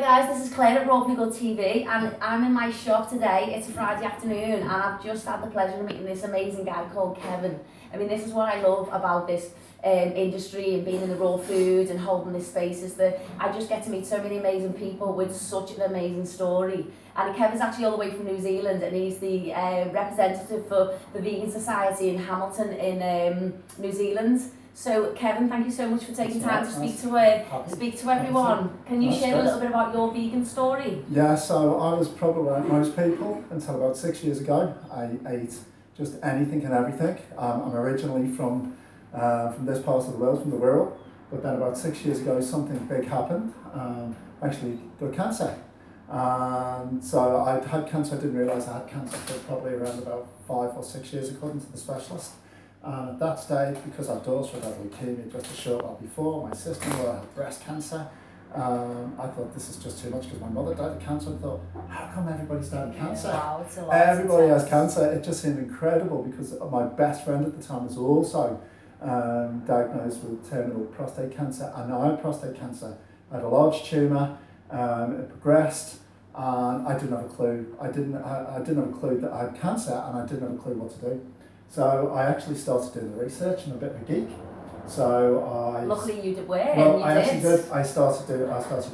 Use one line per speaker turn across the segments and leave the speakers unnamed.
guys, this is Claire at Rawfully Good TV, and I'm in my shop today. It's a Friday afternoon and I've just had the pleasure of meeting this amazing guy called Kevin. I mean, this is what I love about this industry and being in the raw food and holding this space, is that I just get to meet so many amazing people with such an amazing story. And Kevin's actually all the way from New Zealand, and he's the representative for the Vegan Society in Hamilton in New Zealand. So Kevin, thank you so much for taking time to speak to everyone. Can you share a little bit about your vegan story?
Yeah, so I was probably like most people until about 6 years ago. I ate just anything and everything. I'm originally from this part of the world, from the Wirral, but then about 6 years ago something big happened. Actually got cancer. So I'd had cancer. I didn't realise I had cancer for probably around about 5 or 6 years according to the specialist. And at that stage, because our daughter had had leukemia just a short while before, my sister-in-law had breast cancer, I thought this is just too much because my mother died of cancer. I thought, how come everybody's died of cancer?
Wow, it's a lot.
Everybody has cancer. It just seemed incredible because my best friend at the time was also diagnosed with terminal prostate cancer, and I had prostate cancer. I had a large tumour, it progressed, and I didn't have a clue. I didn't have a clue that I had cancer, and I didn't have a clue what to do. So I actually started doing the research. I'm a bit of a geek. So
luckily you did well.
Well, I actually did. I started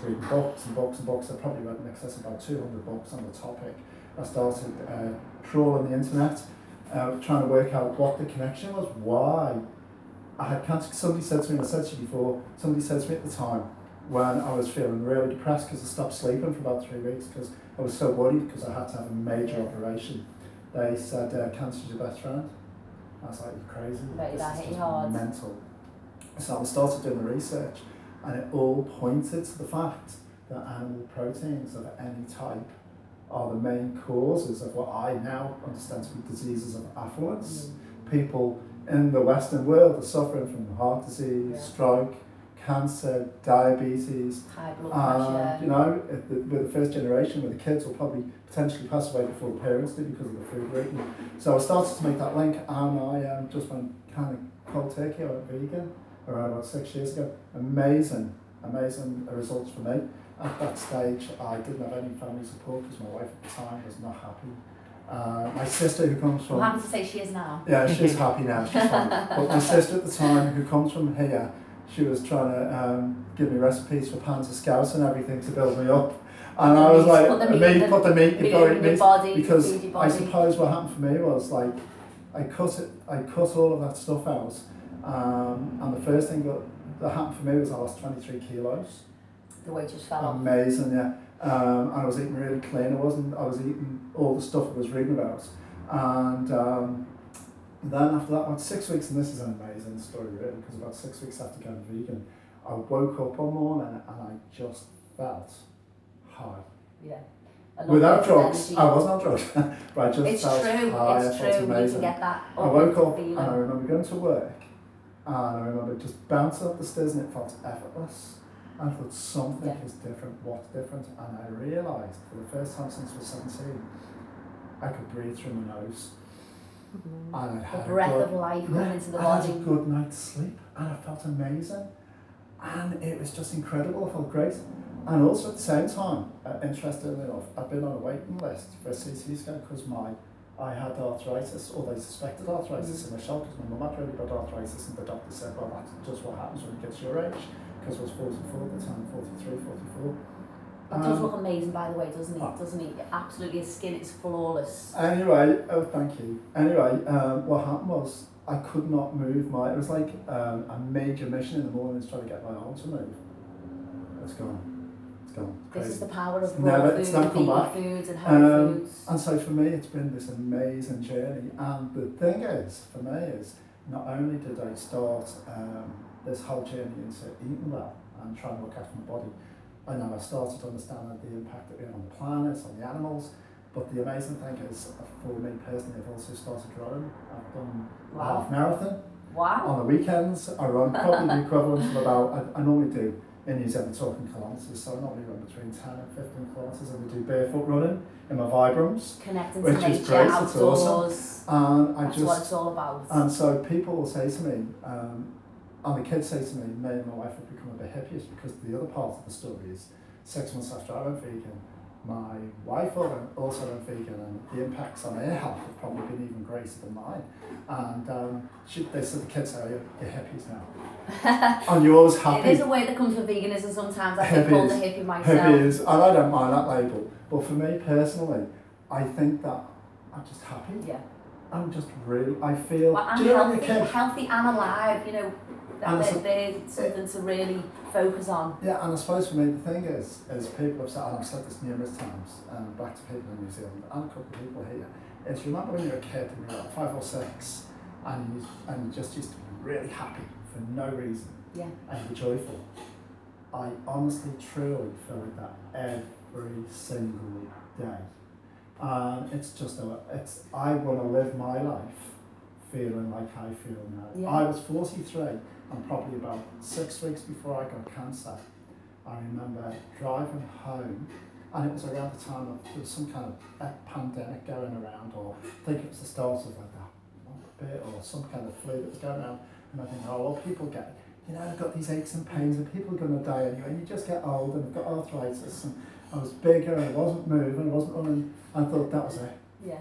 reading books and books and books. I probably read in excess of about 200 books on the topic. I started trawling the internet, trying to work out what the connection was, why I had cancer. Somebody said to me, and I said to you before, somebody said to me at the time when I was feeling really depressed because I stopped sleeping for about 3 weeks because I was so worried because I had to have a major operation. They said, cancer's your best friend. I was like, you're crazy.
But that hit you
just
hard.
mental. So I started doing the research, and it all pointed to the fact that animal proteins of any type are the main causes of what I now understand to be diseases of affluence. People in the Western world are suffering from heart disease, stroke, cancer, diabetes,
high blood pressure.
You know, with the first generation, where the kids will probably potentially pass away before the parents do because of the food we're eating. So I started to make that link, and I just went kind of cold turkey. I went vegan around about 6 years ago. Amazing results for me. At that stage, I didn't have any family support because my wife at the time was not happy. My sister, who comes from...
I'm happy to say she is now.
Yeah, she's happy now, she's fine. But my sister at the time, who comes from here, she was trying to give me recipes for pans of scouts and everything to build me up. And I was like, put the meat, you've got to eat meat.
Body,
because I suppose what happened for me was like, I cut all of that stuff out. And the first thing that happened for me was I lost 23 kilos.
The weight just fell off.
Amazing, yeah. And I was eating really clean. I was eating all the stuff I was reading about. And then after that, about 6 weeks, and this is an amazing story really, because about 6 weeks after going vegan, I woke up one morning and I just felt high.
Yeah.
Without drugs, I wasn't on drugs, but I just felt high.
It's true,
amazing.
you can get that.
I woke up and I remember going to work, and I remember just bouncing up the stairs and it felt effortless. I thought something is different, what's different? And I realised for the first time since I was 17, I could breathe through my nose. And I had
the breath of life coming into the body.
I had a good night's sleep and I felt amazing. And it was just incredible, I felt great. And also at the same time, interestingly enough, I've been on a waiting list for a CT scan because I had arthritis, or they suspected arthritis in my shoulder because my mum had really bad arthritis, and the doctor said, well, that's just what happens when you get to your age, because I was 44 at the time, 43, 44.
It does look amazing, by the way, doesn't he? Doesn't he? Absolutely, his skin is flawless.
Anyway, thank you. Anyway, what happened was I could not move it was like a major mission in the morning is trying to get my arm to move. It's gone.
This is the power of raw food, vegan foods and healthy foods.
And so for me, it's been this amazing journey. And the thing is, for me, is not only did I start this whole journey into eating well and trying to look after my body, I know I started understanding the impact that we have on the planet, on the animals. But the amazing thing is, for me personally, I've also started running. I've done a half marathon.
Wow.
On the weekends, I run probably the equivalent of about, I normally do, in New Zealand, talking kilometres, so I normally run between 10 and 15 kilometres, and I do barefoot running in my Vibrams,
connecting
which
to
is
nature,
great,
outdoors.
it's awesome. And
that's what it's all about.
And so people will say to me, and the kids say to me, me and my wife have become a bit hippies, because the other part of the story is 6 months after I went vegan, my wife also went vegan, and the impacts on her health have probably been even greater than mine. And they said, the kids say, you're hippies now. And you're always happy.
It is a word that comes from veganism sometimes. I've been called a hippie myself.
Hippies, and I don't mind that label. But for me personally, I think that I'm just happy.
Yeah.
I'm just really, I feel,
Well,
do you know
healthy and alive, you know, there's something to really focus on.
Yeah, and I suppose for me the thing is people have said, and I've said this numerous times, back to people in New Zealand and a couple of people here, is remember when you were a kid and you were like 5 or 6 and you just used to be really happy for no reason.
Yeah.
And you were joyful. I honestly, truly feel like that every single day. It's just, I want to live my life feeling like I feel now.
Yeah.
I was 43 and probably about 6 weeks before I got cancer, I remember driving home, and it was around the time of there was some kind of pandemic going around, or I think it was the start of like that bit, or some kind of flu that was going around, and I think, oh well, people get, you know, I've got these aches and pains and people are going to die anyway, and you just get old and I've got arthritis, and I was bigger and I wasn't moving, I wasn't running, and I thought that was it.
Yeah.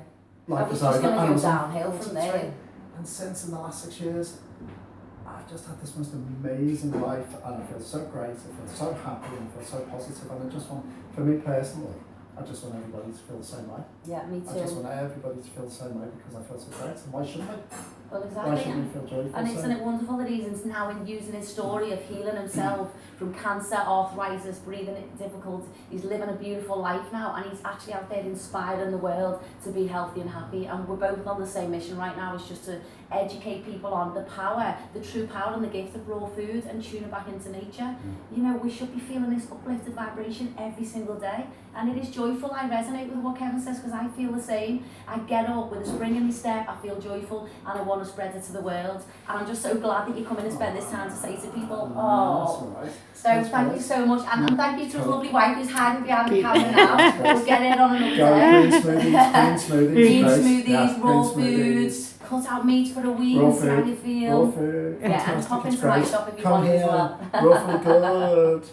Life
I was
was
just
over.
going to go downhill from there.
And since in the last 6 years, I've just had this most amazing life, and I feel so great, I feel so happy, and I feel so positive, and I just want, for me personally, I just want everybody to feel the same way.
Yeah, me too.
I just want everybody to feel the same way because I feel so great, and why shouldn't I?
Well, exactly.
Why shouldn't we feel joyful?
And isn't it wonderful that he's now using his story of healing himself from cancer, arthritis, breathing difficult. He's living a beautiful life now, and he's actually out there inspiring the world to be healthy and happy. And we're both on the same mission right now, is just to educate people on the power, the true power and the gift of raw food, and tune it back into nature. You know, we should be feeling this uplifted vibration every single day, and it is joyful. I resonate with what Kevin says because I feel the same. I get up with a spring in my step, I feel joyful, and I want to spread it to the world. And I'm just so glad that you come in and spend this time to say to people, oh.
That's right.
So thank you so much, and thank you to his lovely wife who's hiding behind the camera now. We'll get it on another day. Green smoothies, raw foods, cut out meat for a week and see how you feel.
Raw food.
Yeah, and pop into my shop if you
Come
want
here.
as well.
Raw food, good.